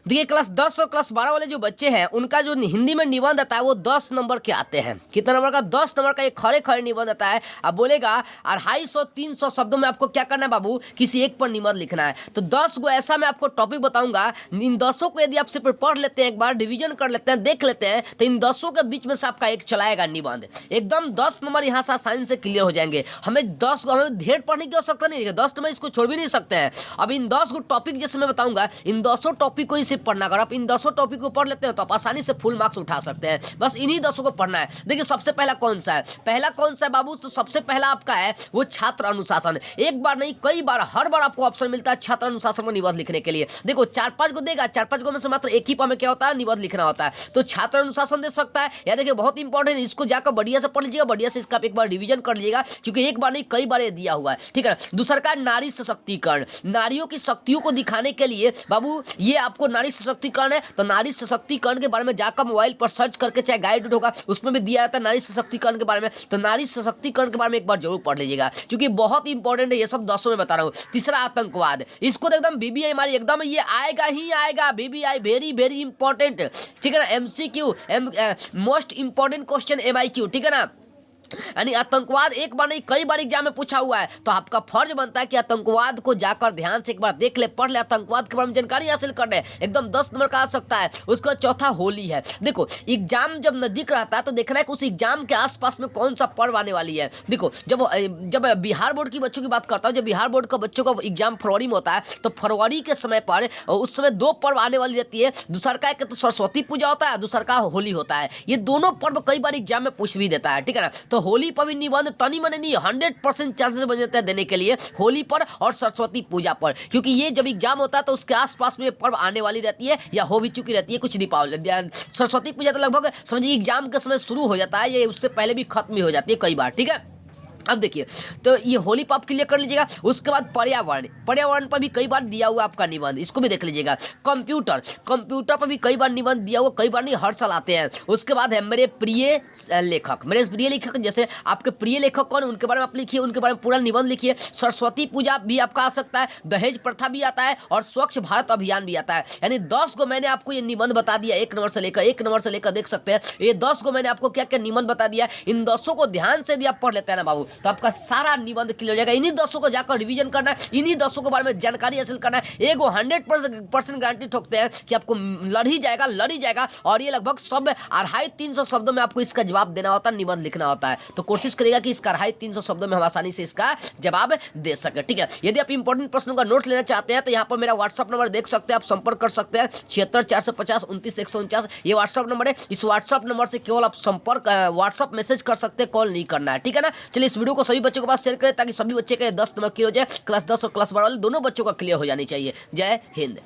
देखिए क्लास 10 और क्लास 12 वाले जो बच्चे हैं उनका जो हिंदी में निबंध आता है वो 10 नंबर के आते हैं। कितना नंबर का? 10 नंबर का एक खड़े खड़े निबंध आता है। अब बोलेगा 250-300 शब्दों में आपको क्या करना है बाबू, किसी एक पर निबंध लिखना है। तो 10 गो ऐसा मैं आपको टॉपिक बताऊंगा, इन 10 को यदि आप सिर्फ पढ़ लेते हैं, एक बार डिवीजन कर लेते हैं, देख लेते हैं, तो इन 10 के बीच में से आपका एक चलाएगा निबंध। एकदम 10 नंबर यहाँ से आसानी से क्लियर हो जाएंगे। हमें ढेर पढ़ने की आवश्यकता नहीं है, 10 में इसको छोड़ भी नहीं सकते हैं। अब इन 10 को टॉपिक जैसे मैं बताऊंगा, इन 10 टॉपिक को ही सिर्फ पढ़ना। अगर आप इन 10 टॉपिक को पढ़ लेते हैं तो आप आसानी से फुल मार्क्स उठा सकते हैं। बस इन्हीं 10 को पढ़ना है। देखिए सबसे पहला कौन सा है? पहला कौन सा है बाबू? तो सबसे पहला आपका है वो छात्र अनुशासन। एक बार नहीं कई बार, हर बार आपको ऑप्शन मिलता है छात्र अनुशासन में निबंध लिखने के लिए। देखो 4-5 को देगा, 4-5 को में से मात्र एक ही पर में क्या होता है, निबंध लिखना होता है। तो छात्र अनुशासन दे सकता है। या देखिए बहुत इंपॉर्टेंट, इसको जाकर बढ़िया से पढ़ लीजिएगा, बढ़िया से इसका आप एक बार रिवीजन कर लीजिएगा, क्योंकि एक बार नहीं कई बार ये दिया हुआ है। ठीक है। दूसरा का नारी सशक्तिकरण, नारियों की शक्तियों को दिखाने के लिए बाबू ये आपको नारी सशक्तिकरण है। तो नारी सशक्तिकरण के बारे में जाकर मोबाइल पर सर्च करके, चाहे गाइड होगा उसमें भी दिया जाता है नारी सशक्तिकरण के बारे में। तो नारी सशक्तिकरण के बारे में एक बार जरूर पढ़ लीजिएगा, क्योंकि बहुत इंपॉर्टेंट है। ये सब 10 में बता रहा हूँ। तीसरा आतंकवाद, इसको तो एकदम बीबीआई हमारी एकदम ये आएगा ही आएगा, बीबीआई वेरी वेरी इंपॉर्टेंट। ठीक है ना। MCQ, most important question MIQ. ठीक है ना। यानी आतंकवाद एक बार नहीं कई बार एग्जाम में पूछा हुआ है। तो आपका फर्ज बनता है कि आतंकवाद को जाकर ध्यान से एक बार देख ले, पढ़ ले, आतंकवाद के बारे में जानकारी हासिल कर ले। एकदम 10 नंबर का आ सकता है। उसका चौथा होली है। देखो एग्जाम जब नजदीक रहता है तो देखना है कि उस एग्जाम के आसपास में कौन सा पर्व आने वाली है। देखो जब बिहार बोर्ड की बच्चों की बात करता हूँ, जब बिहार बोर्ड का बच्चों का एग्जाम फरवरी में होता है, तो फरवरी के समय पर उस समय 2 पर्व आने वाली रहती है। दूसरा का तो सरस्वती पूजा होता है, दूसरा का होली होता है। ये दोनों पर्व कई बार एग्जाम में पूछ भी देता है। ठीक है ना। तो होली पर भी निबंध तनी मनी नहीं, 100% चांसेस बन जाते हैं देने के लिए, होली पर और सरस्वती पूजा पर, क्योंकि ये जब एग्जाम होता है तो उसके आसपास में पर्व आने वाली रहती है या हो भी चुकी रहती है। कुछ दीपावली, सरस्वती पूजा तो लगभग समझिए एग्जाम के समय शुरू हो जाता है, ये उससे पहले भी खत्म ही हो जाती है कई बार। ठीक है। अब देखिए तो ये होली पर आप क्लियर कर लीजिएगा। उसके बाद पर्यावरण, पर्यावरण पर भी कई बार दिया हुआ आपका निबंध, इसको भी देख लीजिएगा। कंप्यूटर, कंप्यूटर पर भी कई बार निबंध दिया हुआ, कई बार नहीं हर साल आते हैं। उसके बाद है मेरे प्रिय लेखक, मेरे प्रिय लेखक, जैसे आपके प्रिय लेखक कौन, उनके बारे में आप लिखिए, उनके बारे में पूरा निबंध लिखिए। सरस्वती पूजा भी आपका आ सकता है, दहेज प्रथा भी आता है, और स्वच्छ भारत अभियान भी आता है। यानी 10 को मैंने आपको ये निबंध बता दिया, 1 नंबर से लेकर देख सकते हैं। ये 10 को मैंने आपको क्या क्या निबंध बता दिया। इन 10 को ध्यान से यदि आप पढ़ लेते हैं ना बाबू, तो आपका सारा निबंध क्लियर हो जाएगा। इन्हीं 10 को जाकर रिवीजन करना है, इन्हीं 10 के बारे में जानकारी हासिल करना है। एगो 100% गारंटी ठोकते हैं कि आपको लड़ ही जाएगा। और ये लगभग सब 250-300 शब्दों में आपको इसका जवाब देना होता है, निबंध लिखना होता है। तो कोशिश करेगा कि इसका 250-300 शब्दों में हम आसानी से इसका जवाब दे सके। ठीक है। यदि आप इंपॉर्टेंट प्रश्नों का नोट लेना चाहते हैं तो यहाँ पर मेरा व्हाट्सअप नंबर देख सकते हैं, आप संपर्क कर सकते हैं 76 450 29 149। ये व्हाट्सअप नंबर है। इस व्हाट्सअप नंबर से केवल आप संपर्क व्हाट्सअप मैसेज कर सकते हैं, कॉल नहीं करना है। ठीक है ना। चलिए इस वीडियो को सभी बच्चों के पास शेयर करें ताकि सभी बच्चे के 10 नंबर क्लियर हो जाए। क्लास 10 और क्लास 12 वाले दोनों बच्चों का क्लियर हो जानी चाहिए। जय हिंद।